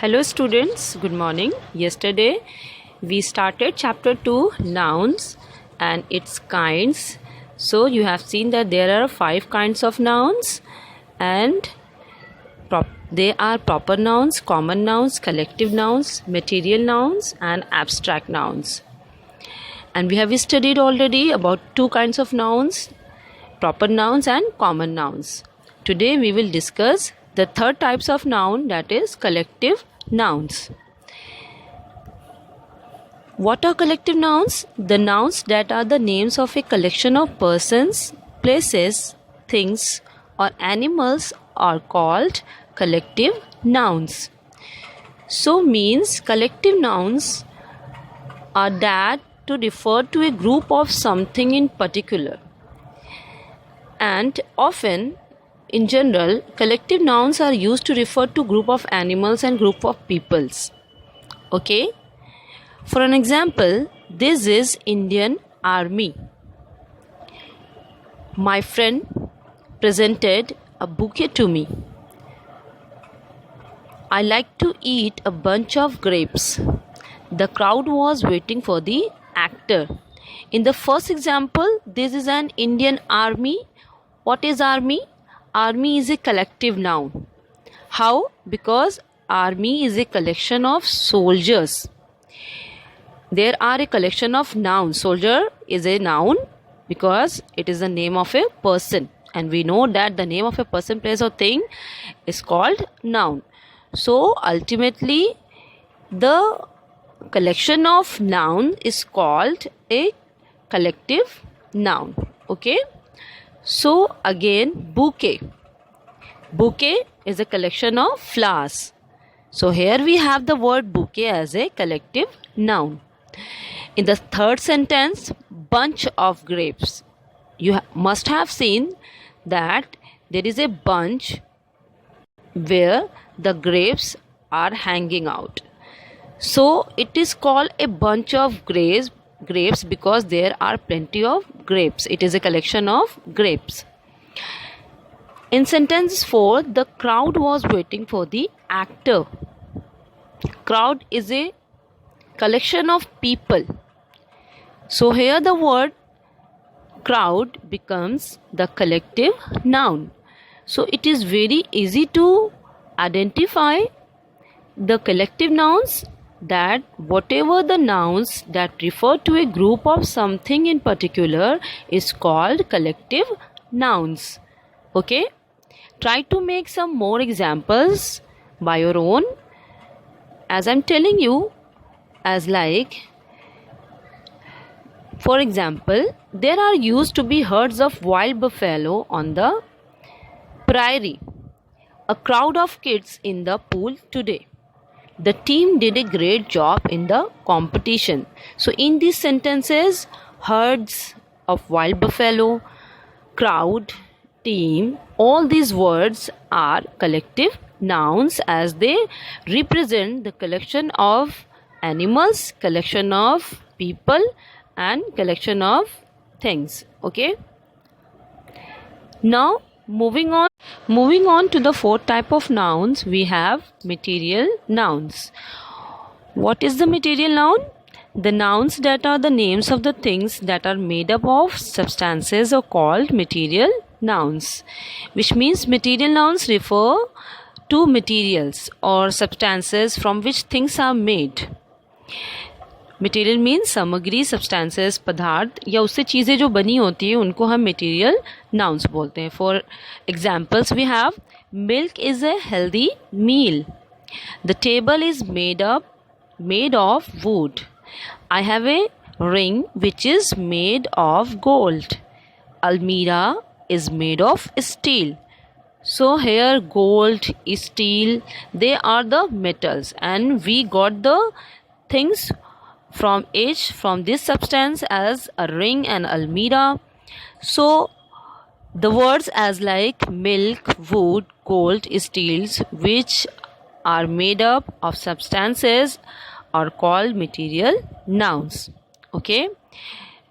Hello students, good morning. Yesterday we started chapter 2 nouns and its kinds. So you have seen that there are 5 kinds of nouns and they are proper nouns, common nouns, collective nouns, material nouns and abstract nouns. And we have studied already about 2 kinds of nouns, proper nouns and common nouns. Today we will discuss the third types of noun, that is collective nouns. What are collective nouns? The nouns that are the names of a collection of persons, places, things or animals are called collective nouns. So means collective nouns are that to refer to a group of something in particular. And often in general, collective nouns are used to refer to group of animals and group of peoples. Okay? For an example, this is Indian Army. My friend presented a bouquet to me. I like to eat a bunch of grapes. The crowd was waiting for the actor. In the first example, this is an Indian Army. What is army? Army is a collective noun. How? Because army is a collection of soldiers. There are a collection of nouns. Soldier is a noun because it is the name of a person. And we know that the name of a person, place or thing is called noun. So ultimately the collection of noun is called a collective noun. Okay? So again, bouquet. Bouquet is a collection of flowers. So here we have the word bouquet as a collective noun. In the third sentence, bunch of grapes. You must have seen that there is a bunch where the grapes are hanging out. So it is called a bunch of grapes because there are plenty of grapes. It is a collection of grapes. In sentence 4, the crowd was waiting for the actor. Crowd is a collection of people. So here the word crowd becomes the collective noun. So it is very easy to identify the collective nouns, that whatever the nouns that refer to a group of something in particular is called collective nouns. Okay? Try to make some more examples by your own. As I'm telling you, as like, for example, there are used to be herds of wild buffalo on the prairie. A crowd of kids in the pool today. The team did a great job in the competition. So in these sentences, herds of wild buffalo, crowd, team, all these words are collective nouns as they represent the collection of animals, collection of people and collection of things. Okay? Now moving on to the fourth type of nouns, we have material nouns. What is the material noun? The nouns that are the names of the things that are made up of substances are called material nouns, which means material nouns refer to materials or substances from which things are made. Material means सामग्री, substances, पदार्थ या उससे चीज़ें जो बनी होती है उनको हम मटेरियल नाउन्स बोलते हैं. For examples we have milk is a healthy meal. The table is made of wood. I have a ring which is made of gold. अलमीरा is made of steel. So here gold, steel, they are the metals and we got the things from this substance as a ring and almirah. So the words as like milk, wood, gold, steels, which are made up of substances are called material nouns. Okay?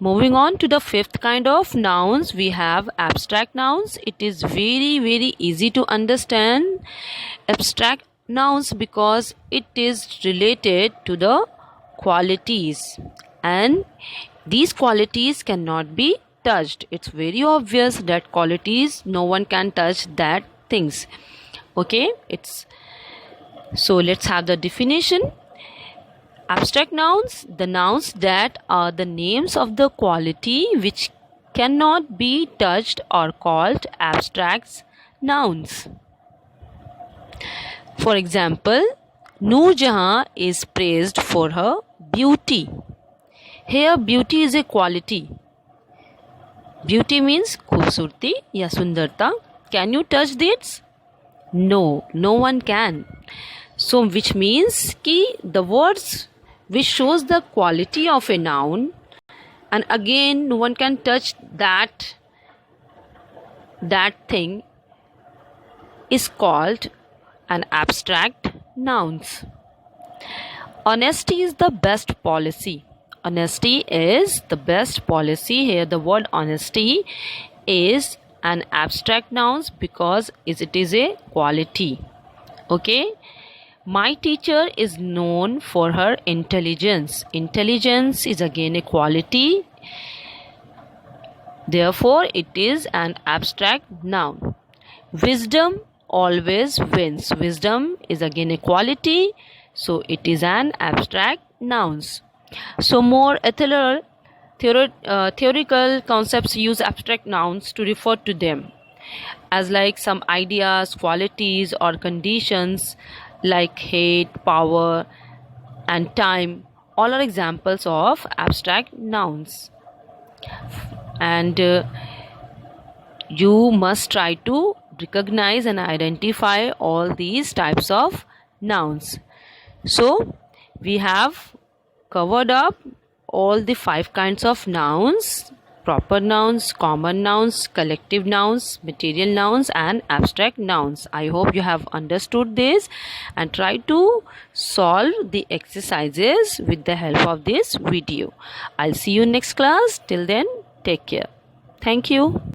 Moving on to the fifth kind of nouns, we have abstract nouns. It is very easy to understand. Abstract nouns because it is related to the qualities, and these qualities cannot be touched. It's very obvious that qualities, no one can touch that things. Okay, so let's have the definition. Abstract nouns, the nouns that are the names of the quality which cannot be touched, or called abstract nouns. For example, Noor Jahan is praised for her beauty. Here beauty is a quality. Beauty means खूबसूरती या सुंदरता. Can you touch this? No, no one can. So which means कि the words which shows the quality of a noun, and again no one can touch that thing, is called an abstract nouns. Honesty is the best policy. Honesty is the best policy. Here the word honesty is an abstract noun because it is a quality. Okay. My teacher is known for her intelligence. Intelligence is again a quality. Therefore, it is an abstract noun. Wisdom always wins. Wisdom is again a quality. So, it is an abstract noun. So, more theoretical concepts use abstract nouns to refer to them as like some ideas, qualities, or conditions like height, power, and time. All are examples of abstract nouns. And you must try to recognize and identify all these types of nouns. So, we have covered up all the 5 kinds of nouns: proper nouns, common nouns, collective nouns, material nouns, and abstract nouns. I hope you have understood this and try to solve the exercises with the help of this video. I'll see you next class. Till then, take care. Thank you.